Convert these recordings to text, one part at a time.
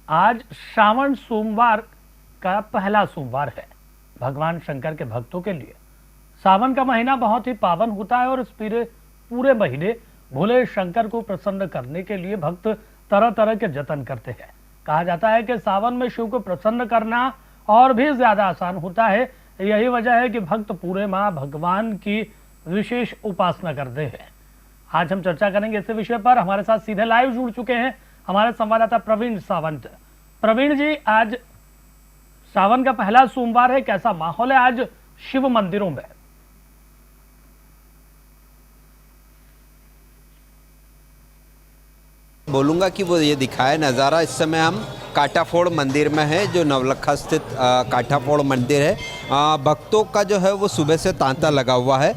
आज श्रावण सोमवार का पहला सोमवार है। भगवान शंकर के भक्तों के लिए सावन का महीना बहुत ही पावन होता है और इस पूरे महीने भोले शंकर को प्रसन्न करने के लिए भक्त तरह तरह के जतन करते हैं। कहा जाता है कि सावन में शिव को प्रसन्न करना और भी ज्यादा आसान होता है। यही वजह है कि भक्त पूरे माह भगवान की विशेष उपासना करते हैं। आज हम चर्चा करेंगे इस विषय पर। हमारे साथ सीधे लाइव जुड़ चुके हैं हमारे संवाददाता प्रवीण सावंत। प्रवीण जी, आज सावन का पहला सोमवार है, कैसा माहौल है आज शिव मंदिरों में? बोलूँगा कि वो ये दिखाया नज़ारा। इस समय हम काटाफोड़ मंदिर में है, जो नवलखा स्थित काटाफोड़ मंदिर है। भक्तों का जो है वो सुबह से तांता लगा हुआ है।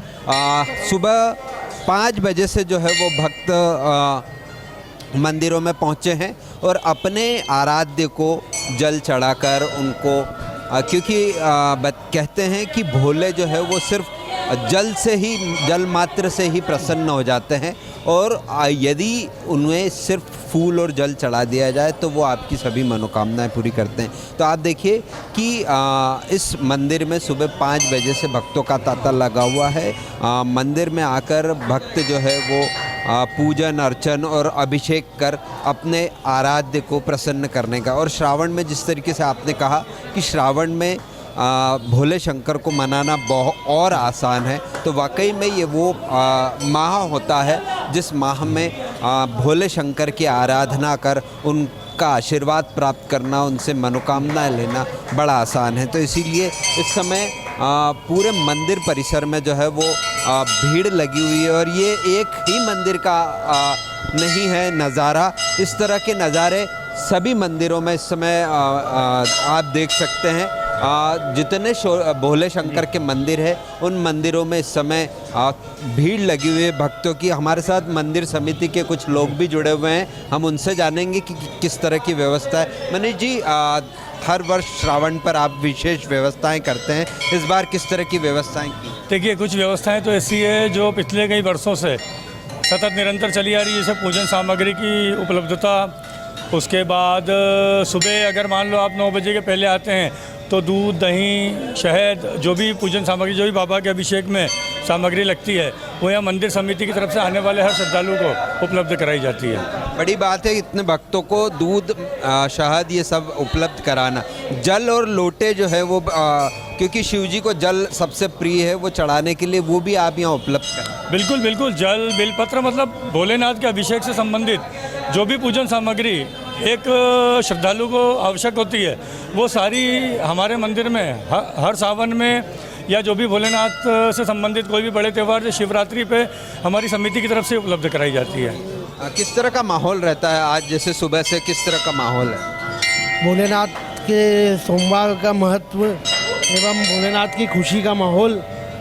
सुबह 5 बजे से जो है वो भक्त मंदिरों में पहुँचे हैं और अपने आराध्य को जल चढ़ाकर उनको क्योंकि कहते हैं कि भोले जो है वो सिर्फ जल मात्र से ही प्रसन्न हो जाते हैं और यदि उन्हें सिर्फ फूल और जल चढ़ा दिया जाए तो वो आपकी सभी मनोकामनाएं पूरी करते हैं। तो आप देखिए कि इस मंदिर में सुबह 5 बजे से भक्तों का तांता लगा हुआ है। मंदिर में आकर भक्त जो है वो पूजन अर्चन और अभिषेक कर अपने आराध्य को प्रसन्न करने का। और श्रावण में जिस तरीके से आपने कहा कि श्रावण में भोले शंकर को मनाना बहुत और आसान है, तो वाकई में ये वो माह होता है जिस माह में भोले शंकर की आराधना कर उनका आशीर्वाद प्राप्त करना, उनसे मनोकामनाएं लेना बड़ा आसान है। तो इसीलिए इस समय पूरे मंदिर परिसर में जो है वो भीड़ लगी हुई है और ये एक ही मंदिर का नहीं है नज़ारा। इस तरह के नज़ारे सभी मंदिरों में इस समय आप देख सकते हैं। जितने भोले शंकर के मंदिर है उन मंदिरों में इस समय भीड़ लगी हुई है भक्तों की। हमारे साथ मंदिर समिति के कुछ लोग भी जुड़े हुए हैं, हम उनसे जानेंगे कि किस तरह की व्यवस्था है। मनीष जी, हर वर्ष श्रावण पर आप विशेष व्यवस्थाएं करते हैं, इस बार किस तरह की व्यवस्थाएं की? देखिए, कुछ व्यवस्थाएं तो ऐसी है जो पिछले कई वर्षों से सतत निरंतर चली आ रही है, जैसे पूजन सामग्री की उपलब्धता। उसके बाद सुबह अगर मान लो आप 9 बजे के पहले आते हैं तो दूध, दही, शहद, जो भी पूजन सामग्री, जो भी बाबा के अभिषेक में सामग्री लगती है, वो यहाँ मंदिर समिति की तरफ से आने वाले हर श्रद्धालु को उपलब्ध कराई जाती है। बड़ी बात है इतने भक्तों को दूध, शहद ये सब उपलब्ध कराना। जल और लोटे जो है वो क्योंकि शिवजी को जल सबसे प्रिय है, वो चढ़ाने के लिए वो भी आप यहाँ उपलब्ध करें। बिल्कुल बिल्कुल, जल, बेलपत्र, मतलब भोलेनाथ के अभिषेक से संबंधित जो भी पूजन सामग्री एक श्रद्धालु को आवश्यक होती है, वो सारी हमारे मंदिर में हर सावन में या जो भी भोलेनाथ से संबंधित कोई भी बड़े त्यौहार जैसे शिवरात्रि पे हमारी समिति की तरफ से उपलब्ध कराई जाती है। किस तरह का माहौल रहता है आज, जैसे सुबह से किस तरह का माहौल है? भोलेनाथ के सोमवार का महत्व एवं भोलेनाथ की खुशी का माहौल,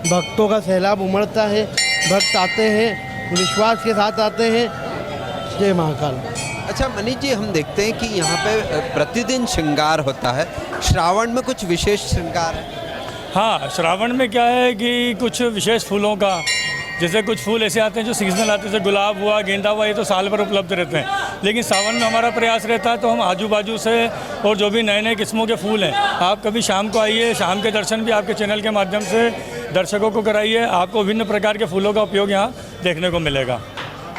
भक्तों का सैलाब उमड़ता है। भक्त आते हैं, विश्वास के साथ आते हैं। जय महाकाल। अच्छा मनीष जी, हम देखते हैं कि यहाँ पे प्रतिदिन श्रृंगार होता है, श्रावण में कुछ विशेष श्रृंगार है? हाँ, श्रावण में क्या है कि कुछ विशेष फूलों का, जैसे कुछ फूल ऐसे आते हैं जो सीजनल आते हैं, जैसे गुलाब हुआ, गेंदा हुआ, ये तो साल भर उपलब्ध रहते हैं। लेकिन सावन में हमारा प्रयास रहता है तो हम आजू बाजू से और जो भी नए नए किस्मों के फूल हैं, आप कभी शाम को आइए, शाम के दर्शन भी आपके चैनल के माध्यम से दर्शकों को कराइए। आपको विभिन्न प्रकार के फूलों का उपयोग यहाँ देखने को मिलेगा।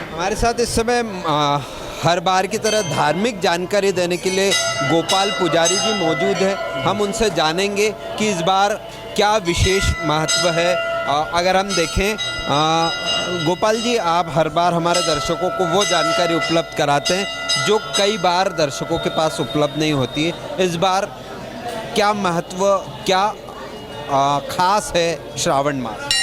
हमारे साथ इस समय हर बार की तरह धार्मिक जानकारी देने के लिए गोपाल पुजारी जी मौजूद हैं। हम उनसे जानेंगे कि इस बार क्या विशेष महत्व है। अगर हम देखें, गोपाल जी, आप हर बार हमारे दर्शकों को वो जानकारी उपलब्ध कराते हैं जो कई बार दर्शकों के पास उपलब्ध नहीं होती है। इस बार क्या महत्व, क्या खास है श्रावण मास?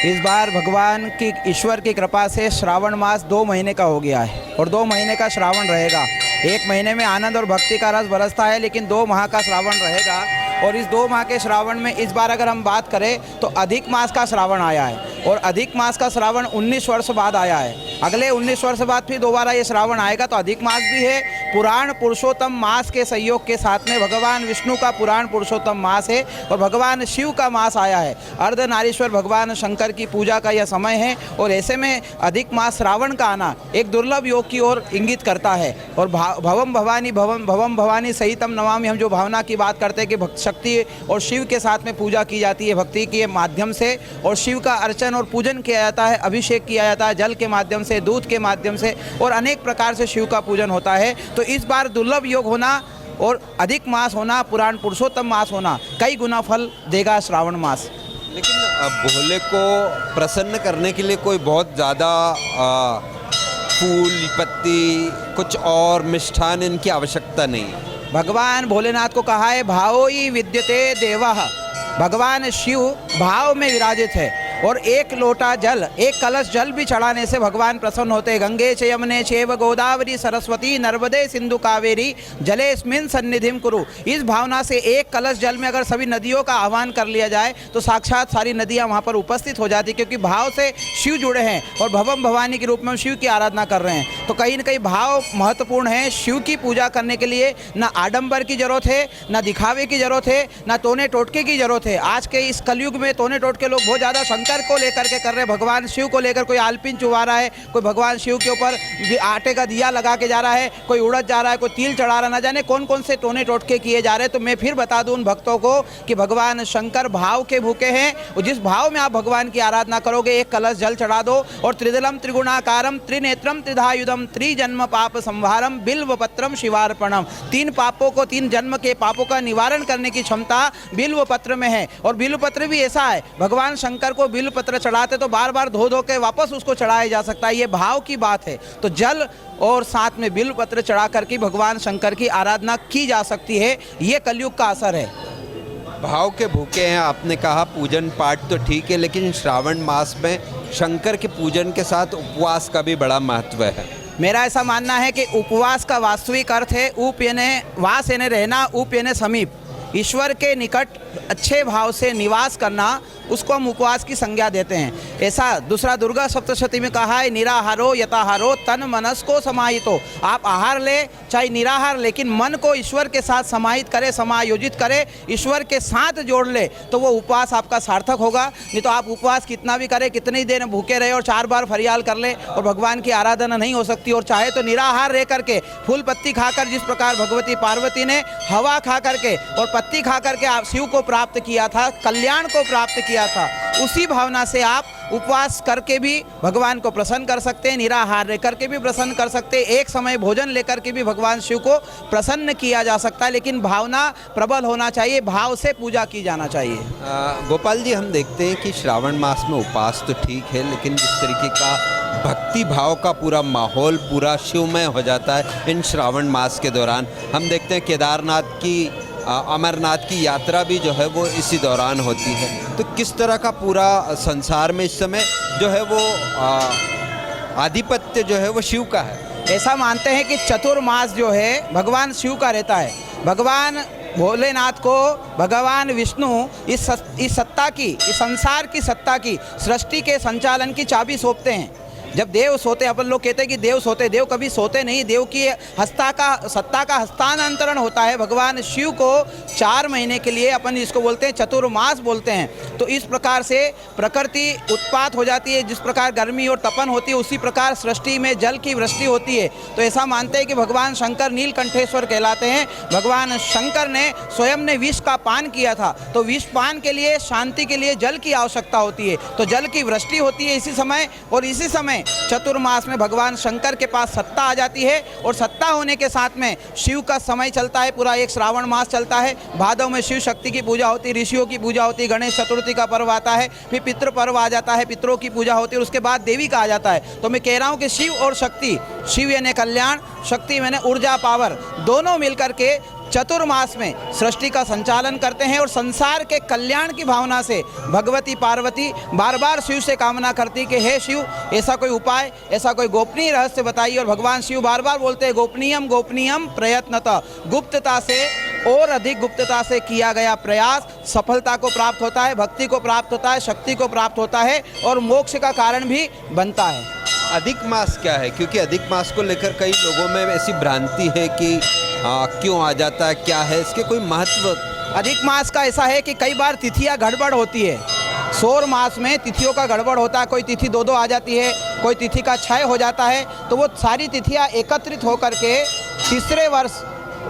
इस बार भगवान की, ईश्वर की कृपा से श्रावण मास 2 महीने का हो गया है और 2 महीने का श्रावण रहेगा। 1 महीने में आनंद और भक्ति का रस बरसता है, लेकिन 2 माह का श्रावण रहेगा। और इस 2 माह के श्रावण में इस बार अगर हम बात करें तो अधिक मास का श्रावण आया है और अधिक मास का श्रावण 19 वर्ष बाद आया है। अगले 19 वर्ष बाद फिर दोबारा ये श्रावण आएगा, तो अधिक मास भी है पुराण पुरुषोत्तम मास के सहयोग के साथ में भगवान विष्णु का पुराण पुरुषोत्तम मास है और भगवान शिव का मास आया है। अर्धनारीश्वर भगवान शंकर की पूजा का यह समय है और ऐसे में अधिक मास श्रावण का आना एक दुर्लभ योग की ओर इंगित करता है। और भवम भवानी सहितम नमामि, हम जो भावना की बात करते हैं कि भक्त शक्ति और शिव के साथ में पूजा की जाती है भक्ति के माध्यम से, और शिव का अर्चन और पूजन किया जाता है, अभिषेक किया जाता है जल के माध्यम से, दूध के माध्यम से, और अनेक प्रकार से शिव का पूजन होता है। तो इस बार दुर्लभ योग होना और अधिक मास होना, पुराण पुरुषोत्तम मास होना कई गुना फल देगा श्रावण मास। लेकिन भोले को प्रसन्न करने के लिए कोई बहुत ज़्यादा फूल पत्ती कुछ और मिष्ठान इनकी आवश्यकता नहीं है। भगवान भोलेनाथ को कहा है भावोई विद्यते देवः, भगवान शिव भाव में विराजित है और एक लोटा जल, एक कलश जल भी चढ़ाने से भगवान प्रसन्न होते हैं। गंगे च यमुने चैव गोदावरी सरस्वती नर्मदे सिंधु कावेरी जलेस्मिन् सन्निधिं कुरु। इस भावना से एक कलश जल में अगर सभी नदियों का आह्वान कर लिया जाए तो साक्षात सारी नदियां वहां पर उपस्थित हो जाती, क्योंकि भाव से शिव जुड़े हैं और भवम भवानी के रूप में हम शिव की आराधना कर रहे हैं। तो कहीं न कहीं भाव महत्वपूर्ण है। शिव की पूजा करने के लिए ना आडंबर की जरूरत है, ना दिखावे की जरूरत है, ना तोने टोटके की जरूरत है। आज के इस कलयुग में तोने टोटके लोग बहुत ज़्यादा शंकर को लेकर के कर रहे हैं, भगवान शिव को लेकर कोई आलपिन चुवा रहा है, कोई भगवान शिव के ऊपर आटे का दिया लगा के जा रहा है, कोई उड़द जा रहा है, कोई तिल चढ़ा रहा, ना जाने कौन कौन से टोने टोटके किए जा रहे हैं। तो मैं फिर बता दूं उन भक्तों को कि भगवान शंकर भाव के भूखे हैं और जिस भाव में आप भगवान की आराधना करोगे, एक कलश जल चढ़ा दो और त्रिदलम त्रिगुणाकारम त्रिनेत्रम त्रिधायुधम त्रिजन्म पाप संहारम बिल्व पत्रम शिवार्पणम, 3 पापों को, 3 जन्म के पापों का निवारण करने की क्षमता बिल्व पत्र में है। और बिल्व पत्र भी ऐसा है, भगवान शंकर को बिल्व पत्र चढ़ाते तो बार बार धो के वापस उसको चढ़ाया जा सकता है, ये भाव की बात है। तो जल और साथ में बिल्व पत्र चढ़ा करके भगवान शंकर की आराधना की जा सकती है, ये कलयुग का असर है। भाव के भूखे हैं आपने कहा, पूजन पाठ तो ठीक है, लेकिन श्रावण मास में शंकर के पूजन के साथ उपवास का भी बड़ा महत्व है। मेरा ऐसा मानना है कि उपवास का वास्तविक अर्थ है उप यानी वास यानी रहना, उप यानी समीप, ईश्वर के निकट अच्छे भाव से निवास करना, उसको हम उपवास की संज्ञा देते हैं। ऐसा दूसरा दुर्गा सप्तशती में कहा है, निराहारो यताहारो तन मनस को समाहितो। आप आहार ले चाहे निराहार, लेकिन मन को ईश्वर के साथ समाहित करे, समायोजित करे, ईश्वर के साथ जोड़ ले, तो वो उपवास आपका सार्थक होगा। नहीं तो आप उपवास कितना भी करें, कितनी देर भूखे रहे और 4 बार फरियाल कर ले और भगवान की आराधना नहीं हो सकती। और चाहे तो निराहार रह करके फूल पत्ती खाकर, जिस प्रकार भगवती पार्वती ने हवा खा करके और पत्ती खा करके आप शिव को प्राप्त किया था, कल्याण को प्राप्त किया था, उसी भावना से आप उपवास करके भी भगवान को प्रसन्न कर सकते हैं, निराहार रह करके भी प्रसन्न कर सकते हैं, एक समय भोजन लेकर के भी भगवान शिव को प्रसन्न किया जा सकता है। लेकिन भावना प्रबल होना चाहिए, भाव से पूजा की जाना चाहिए। गोपाल जी, हम देखते हैं कि श्रावण मास में उपवास तो ठीक है, लेकिन जिस तरीके का भक्ति भाव का पूरा माहौल पूरा शिवमय हो जाता है इन श्रावण मास के दौरान। हम देखते हैं केदारनाथ की अमरनाथ की यात्रा भी जो है वो इसी दौरान होती है। तो किस तरह का पूरा संसार में इस समय जो है वो आधिपत्य जो है वो शिव का है? ऐसा मानते हैं कि चतुर्मास जो है भगवान शिव का रहता है। भगवान भोलेनाथ को भगवान विष्णु इस सत्ता की, इस संसार की सत्ता की, सृष्टि के संचालन की चाबी सौंपते हैं। जब देव सोते, अपन लोग कहते हैं कि देव सोते, देव कभी सोते नहीं, देव की सत्ता का हस्तांतरण होता है। भगवान शिव को 4 महीने के लिए, अपन इसको बोलते हैं चतुर्मास बोलते हैं। तो इस प्रकार से प्रकृति उत्पात हो जाती है, जिस प्रकार गर्मी और तपन होती है उसी प्रकार सृष्टि में जल की वृष्टि होती है। तो ऐसा मानते हैं कि भगवान शंकर नीलकंठेश्वर कहलाते हैं। भगवान शंकर ने स्वयं ने विष का पान किया था, तो विष पान के लिए, शांति के लिए जल की आवश्यकता होती है, तो जल की वृष्टि होती है इसी समय। और इसी समय चतुर्मास में भगवान शंकर के पास सत्ता आ जाती है और सत्ता होने के साथ में शिव का समय चलता है, पूरा एक श्रावण मास चलता है। भादव में शिव शक्ति की पूजा होती है, ऋषियों की पूजा होती है, गणेश चतुर्थी का पर्व आता है, फिर पितृ पर्व आ जाता है, पितरों की पूजा होती है, और उसके बाद देवी का आ जाता है। तो मैं कह रहा हूँ कि शिव और शक्ति, शिव यानी कल्याण, शक्ति यानी ऊर्जा पावर, दोनों मिलकर के चतुर्मास में सृष्टि का संचालन करते हैं। और संसार के कल्याण की भावना से भगवती पार्वती बार बार शिव से कामना करती कि हे शिव, ऐसा कोई उपाय, ऐसा कोई गोपनीय रहस्य बताइए। और भगवान शिव बार बार बोलते हैं गोपनीयम गोपनीयम प्रयत्नतः, गुप्तता से और अधिक गुप्तता से किया गया प्रयास सफलता को प्राप्त होता है, भक्ति को प्राप्त होता है, शक्ति को प्राप्त होता है और मोक्ष का कारण भी बनता है। अधिक मास क्या है, क्योंकि अधिक मास को लेकर कई लोगों में ऐसी भ्रांति है कि क्यों आ जाता है, क्या है इसके कोई महत्व? अधिक मास का ऐसा है कि कई बार तिथियां गड़बड़ होती है। सौर मास में तिथियों का गड़बड़ होता है, कोई तिथि दो आ जाती है, कोई तिथि का क्षय हो जाता है, तो वो सारी तिथियां एकत्रित होकर के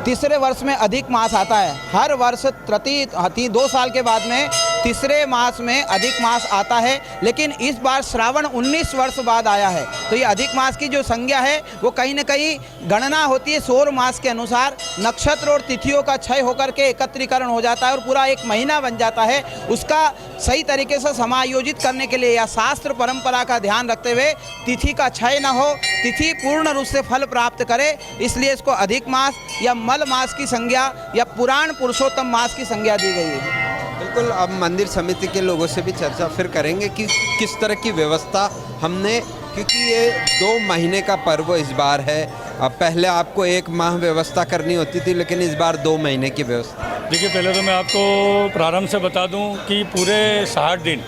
तीसरे वर्ष में अधिक मास आता है। हर वर्ष प्रति 2 साल के बाद में तीसरे मास में अधिक मास आता है, लेकिन इस बार श्रावण 19 वर्ष बाद आया है। तो ये अधिक मास की जो संज्ञा है वो कहीं न कहीं गणना होती है सौर मास के अनुसार, नक्षत्र और तिथियों का क्षय होकर के एकत्रीकरण हो जाता है और पूरा एक महीना बन जाता है। उसका सही तरीके से समायोजित करने के लिए या शास्त्र परंपरा का ध्यान रखते हुए तिथि का क्षय न हो, तिथि पूर्ण रूप से फल प्राप्त करे, इसलिए इसको अधिक मास या मल मास की संज्ञा या पुराण पुरुषोत्तम मास की संज्ञा दी गई है। बिल्कुल, अब मंदिर समिति के लोगों से भी चर्चा फिर करेंगे कि किस तरह की व्यवस्था हमने, क्योंकि ये 2 महीने का पर्व इस बार है। अब पहले आपको 1 माह व्यवस्था करनी होती थी, लेकिन इस बार 2 महीने की व्यवस्था। देखिए, पहले तो मैं आपको प्रारंभ से बता दूं कि पूरे 60 दिन,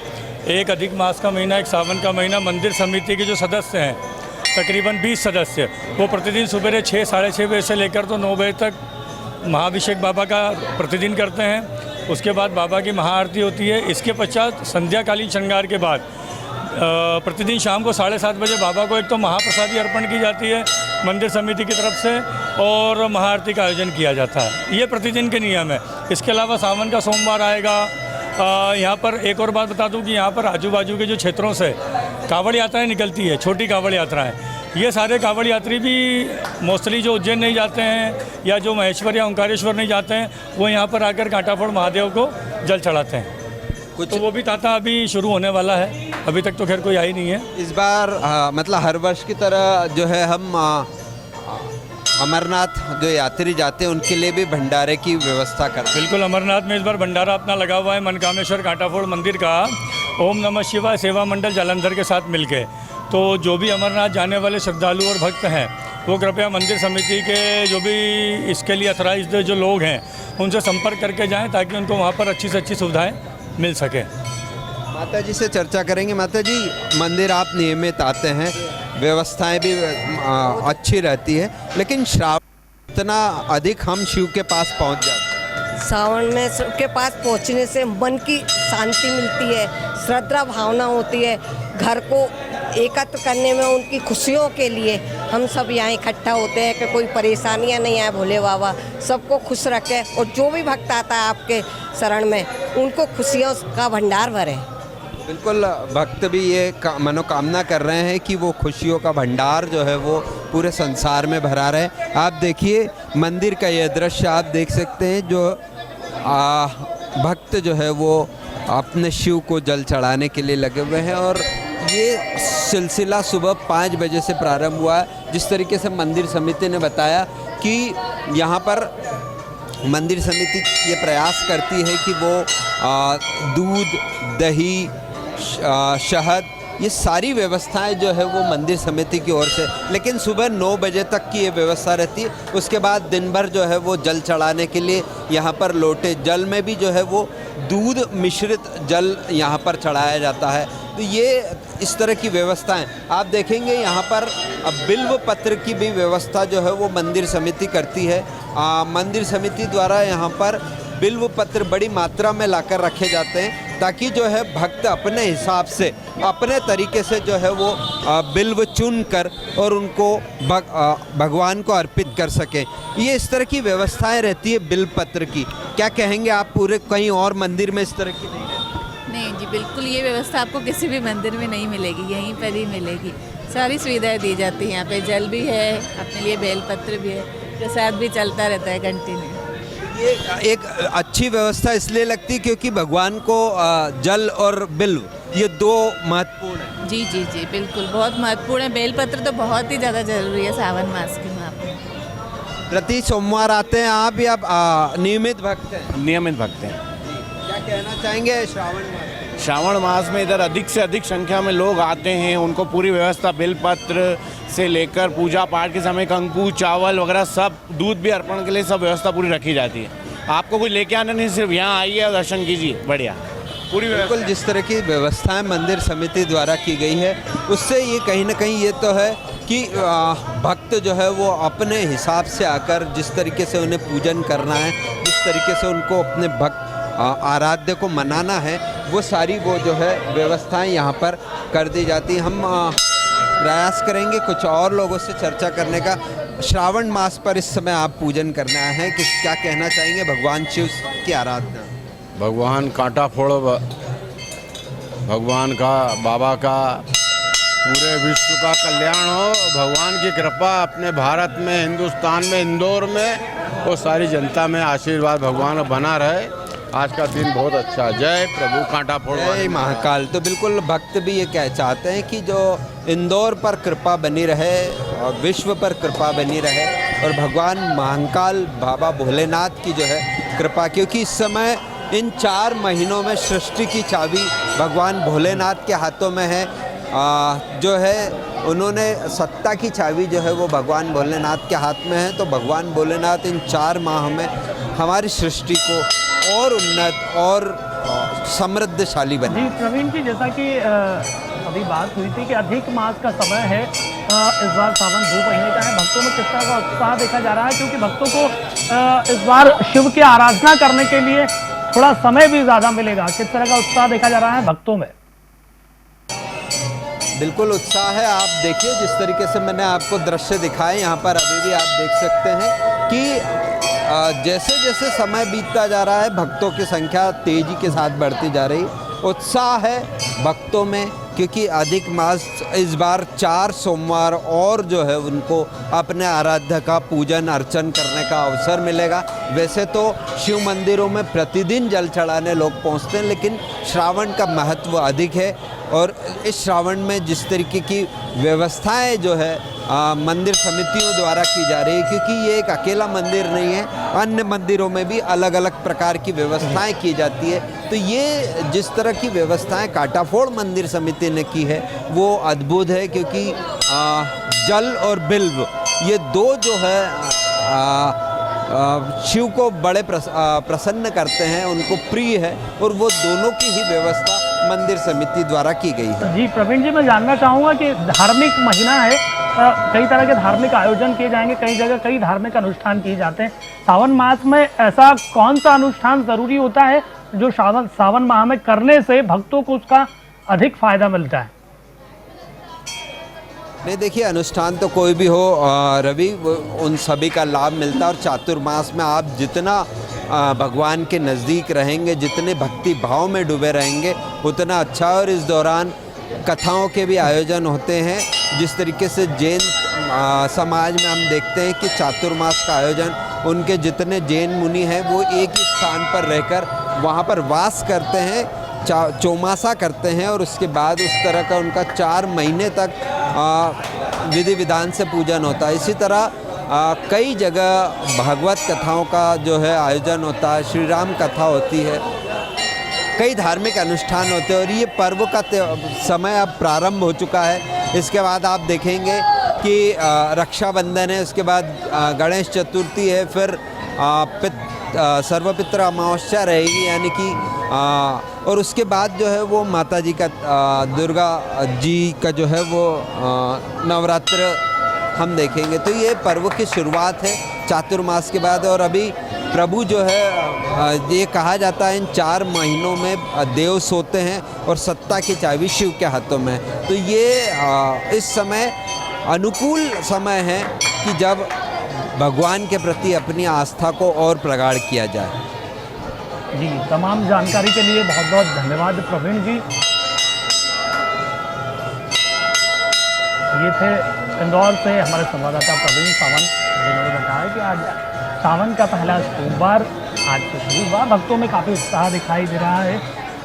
एक अधिक मास का महीना, एक सावन का महीना, मंदिर समिति के जो सदस्य हैं तकरीबन 20 सदस्य, वो प्रतिदिन सुबह 6 साढ़े 6 बजे से लेकर तो 9 बजे तक महाअभिषेक बाबा का प्रतिदिन करते हैं। उसके बाद बाबा की महाआरती होती है। इसके पश्चात संध्याकालीन श्रृंगार के बाद प्रतिदिन शाम को 7:30 बजे बाबा को एक तो महाप्रसादी अर्पण की जाती है मंदिर समिति की तरफ से, और महाआरती का आयोजन किया जाता है। ये प्रतिदिन के नियम है। इसके अलावा सावन का सोमवार आएगा। यहाँ पर एक और बात बता दूं कि यहाँ पर आजू बाजू के जो क्षेत्रों से कांवड़ यात्राएं निकलती है, छोटी कांवड़ यात्राएं, ये सारे कांवड़ यात्री भी मोस्टली जो उज्जैन नहीं जाते हैं या जो महेश्वर या ओंकारेश्वर नहीं जाते हैं, वो यहाँ पर आकर कांटाफोड़ महादेव को जल चढ़ाते हैं। कुछ तो वो भी तांता अभी शुरू होने वाला है, अभी तक तो खैर कोई आई नहीं है। इस बार मतलब हर वर्ष की तरह जो है हम अमरनाथ जो यात्री जाते हैं उनके लिए भी भंडारे की व्यवस्था करते हैं। बिल्कुल, अमरनाथ में इस बार भंडारा अपना लगा हुआ है मनकामेश्वर कांटाफोड़ मंदिर का ओम नमः शिवाय सेवा मंडल जालंधर के साथ मिलके। तो जो भी अमरनाथ जाने वाले श्रद्धालु और भक्त हैं वो कृपया मंदिर समिति के जो भी इसके लिए अथराइज्ड जो लोग हैं उनसे संपर्क करके जाएं, ताकि उनको वहाँ पर अच्छी से अच्छी सुविधाएं मिल सकें। माता जी से चर्चा करेंगे। माता जी, मंदिर आप नियमित आते हैं, व्यवस्थाएं भी अच्छी रहती है, लेकिन श्रावण इतना अधिक हम शिव के पास पहुंच जाते हैं। सावन में शिव के पास पहुंचने से मन की शांति मिलती है, श्रद्धा भावना होती है। घर को एकत्र करने में, उनकी खुशियों के लिए हम सब यहाँ इकट्ठा होते हैं कि कोई परेशानियाँ नहीं आए, भोले बाबा सबको खुश रखे, और जो भी भक्त आता है आपके शरण में उनको खुशियों का भंडार भरे। बिल्कुल, भक्त भी ये मनोकामना कर रहे हैं कि वो खुशियों का भंडार जो है वो पूरे संसार में भरा रहे। आप देखिए मंदिर का ये दृश्य आप देख सकते हैं, जो भक्त जो है वो अपने शिव को जल चढ़ाने के लिए लगे हुए हैं, और ये सिलसिला सुबह 5 बजे से प्रारंभ हुआ है। जिस तरीके से मंदिर समिति ने बताया कि यहाँ पर मंदिर समिति ये प्रयास करती है कि वो दूध, दही, शहद, ये सारी व्यवस्थाएं जो है वो मंदिर समिति की ओर से, लेकिन सुबह 9 बजे तक की ये व्यवस्था रहती है। उसके बाद दिन भर जो है वो जल चढ़ाने के लिए यहाँ पर लोटे जल में भी जो है वो दूध मिश्रित जल यहाँ पर चढ़ाया जाता है। तो ये इस तरह की व्यवस्थाएं आप देखेंगे। यहाँ पर बिल्व पत्र की भी व्यवस्था जो है वो मंदिर समिति करती है। मंदिर समिति द्वारा यहाँ पर बिल्व पत्र बड़ी मात्रा में लाकर रखे जाते हैं, ताकि जो है भक्त अपने हिसाब से, अपने तरीके से जो है वो बिल्व चुन कर और उनको भगवान को अर्पित कर सकें। ये इस तरह की व्यवस्थाएं रहती है बिल्व पत्र की। क्या कहेंगे आप, पूरे कहीं और मंदिर में इस तरह की नहीं है? नहीं जी, बिल्कुल ये व्यवस्था आपको किसी भी मंदिर में नहीं मिलेगी, यहीं पर ही मिलेगी। सारी सुविधाएं दी जाती हैं यहाँ पे, जल भी है अपने लिए, बेलपत्र भी है, प्रसाद भी चलता रहता है कंटिन्यू। ये एक अच्छी व्यवस्था इसलिए लगती है क्योंकि भगवान को जल और बिल्व ये 2 महत्वपूर्ण है। जी जी जी, बिल्कुल बहुत महत्वपूर्ण है। बेलपत्र तो बहुत ही ज़्यादा जरूरी है सावन मास के वहाँ पर। प्रति सोमवार आते हैं आप या नियमित भक्त हैं? नियमित भक्त हैं। क्या कहना चाहेंगे श्रावण मास? श्रावण मास में इधर अधिक से अधिक संख्या में लोग आते हैं, उनको पूरी व्यवस्था बेलपत्र से लेकर पूजा पाठ के समय कंकु, चावल वगैरह सब, दूध भी अर्पण के लिए सब व्यवस्था पूरी रखी जाती है। आपको कुछ लेके आना नहीं, सिर्फ यहाँ आइए और दर्शन कीजिए, बढ़िया। पूरी व्यवस्था बिल्कुल जिस तरह की व्यवस्थाएं मंदिर समिति द्वारा की गई है उससे ये कहीं ना कहीं ये तो है कि भक्त जो है वो अपने हिसाब से आकर जिस तरीके से उन्हें पूजन करना है, जिस तरीके से उनको अपने भक्त आराध्य को मनाना है, वो सारी वो जो है व्यवस्थाएं यहाँ पर कर दी जाती हैं। हम प्रयास करेंगे कुछ और लोगों से चर्चा करने का। श्रावण मास पर इस समय आप पूजन करने आए हैं, कि क्या कहना चाहेंगे भगवान शिव की आराधना? भगवान कांटा फोड़ भगवान का, बाबा का, पूरे विश्व का कल्याण हो। भगवान की कृपा अपने भारत में, हिंदुस्तान में, इंदौर में और सारी जनता में आशीर्वाद भगवान बना रहे। आज का दिन बहुत अच्छा। जय प्रभु कांटा फोड़ जय महाकाल। तो बिल्कुल भक्त भी ये कह चाहते हैं कि जो इंदौर पर कृपा बनी रहे और विश्व पर कृपा बनी रहे और भगवान महाकाल बाबा भोलेनाथ की जो है कृपा, क्योंकि इस समय इन 4 महीनों में सृष्टि की चाबी भगवान भोलेनाथ के हाथों में है। जो है उन्होंने सत्ता की चाबी जो है वो भगवान भोलेनाथ के हाथ में है। तो भगवान भोलेनाथ इन 4 माह में हमारी सृष्टि को और उन्नत और समृद्धशाली बने। जी प्रवीण जी, जैसा कि अभी बात हुई थी कि अधिक मास का समय है, इस बार सावन 2 महीने का है, भक्तों में किस तरह का उत्साह देखा जा रहा है? क्योंकि भक्तों को इस बार शिव की आराधना करने के लिए थोड़ा समय भी ज़्यादा मिलेगा। किस तरह का उत्साह देखा जा रहा है भक्तों में? बिल्कुल उत्साह है। आप देखिए जिस तरीके से मैंने आपको दृश्य दिखाए, यहाँ पर अभी भी आप देख सकते हैं कि जैसे जैसे समय बीतता जा रहा है भक्तों की संख्या तेजी के साथ बढ़ती जा रही। उत्साह है भक्तों में, क्योंकि अधिक मास इस बार 4 सोमवार और जो है उनको अपने आराध्य का पूजन अर्चन करने का अवसर मिलेगा। वैसे तो शिव मंदिरों में प्रतिदिन जल चढ़ाने लोग पहुंचते हैं, लेकिन श्रावण का महत्व अधिक है और इस श्रावण में जिस तरीके की व्यवस्थाएं जो है मंदिर समितियों द्वारा की जा रही है, क्योंकि ये एक अकेला मंदिर नहीं है, अन्य मंदिरों में भी अलग अलग प्रकार की व्यवस्थाएं की जाती है। तो ये जिस तरह की व्यवस्थाएं कांटाफोड़ मंदिर समिति ने की है वो अद्भुत है, क्योंकि जल और बिल्व ये 2 जो है शिव को बड़े प्रसन्न करते हैं, उनको प्रिय है, और वो दोनों की ही व्यवस्था मंदिर समिति द्वारा की गई है। जी प्रवीण जी, मैं जानना चाहूँगा कि धार्मिक महीना है, कई तरह के धार्मिक आयोजन किए जाएंगे, कई जगह कई धार्मिक अनुष्ठान किए जाते हैं। सावन मास में ऐसा कौन सा अनुष्ठान ज़रूरी होता है जो सावन माह में करने से भक्तों को उसका अधिक फायदा मिलता है? नहीं देखिए, अनुष्ठान तो कोई भी हो रवि, उन सभी का लाभ मिलता है। और चातुर्मास में आप जितना भगवान के नज़दीक रहेंगे, जितने भक्ति भाव में डूबे रहेंगे, उतना अच्छा। और इस दौरान कथाओं के भी आयोजन होते हैं। जिस तरीके से जैन समाज में हम देखते हैं कि चातुर्मास का आयोजन, उनके जितने जैन मुनि हैं वो एक ही स्थान पर रहकर वहाँ पर वास करते हैं, चौमासा करते हैं, और उसके बाद उस तरह का उनका 4 महीने तक विधि विधान से पूजन होता है। इसी तरह कई जगह भागवत कथाओं का जो है आयोजन होता है, श्री राम कथा होती है, कई धार्मिक अनुष्ठान होते हैं। और ये पर्व का समय अब प्रारंभ हो चुका है। इसके बाद आप देखेंगे कि रक्षाबंधन है, उसके बाद गणेश चतुर्थी है, फिर सर्वपित्र अमावस्या रहेगी, यानी कि और उसके बाद जो है वो माता जी का दुर्गा जी का जो है वो नवरात्र हम देखेंगे। तो ये पर्व की शुरुआत है चातुर्मास के बाद। और अभी प्रभु जो है, ये कहा जाता है इन 4 महीनों में देव सोते हैं और सत्ता की चाबी शिव के हाथों में। तो ये इस समय अनुकूल समय है कि जब भगवान के प्रति अपनी आस्था को और प्रगाढ़ किया जाए। जी, तमाम जानकारी के लिए बहुत बहुत धन्यवाद प्रवीण जी। ये थे इंदौर से हमारे संवाददाता प्रवीण सावंत, जिन्होंने बताया कि आज सावन का पहला सोमवार आज से शुरू हुआ। भक्तों में काफ़ी उत्साह दिखाई दे रहा है,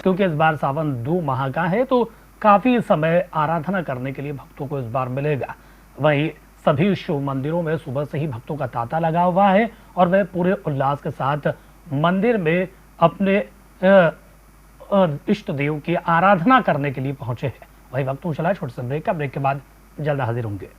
क्योंकि इस बार सावन 2 माह का है, तो काफ़ी समय आराधना करने के लिए भक्तों को इस बार मिलेगा। वहीं सभी शिव मंदिरों में सुबह से ही भक्तों का तांता लगा हुआ है और वह पूरे उल्लास के साथ मंदिर में अपने इष्ट देव की आराधना करने के लिए पहुंचे हैं। वही वक्त चला छोटे से ब्रेक का, ब्रेक के बाद जल्द हाजिर होंगे।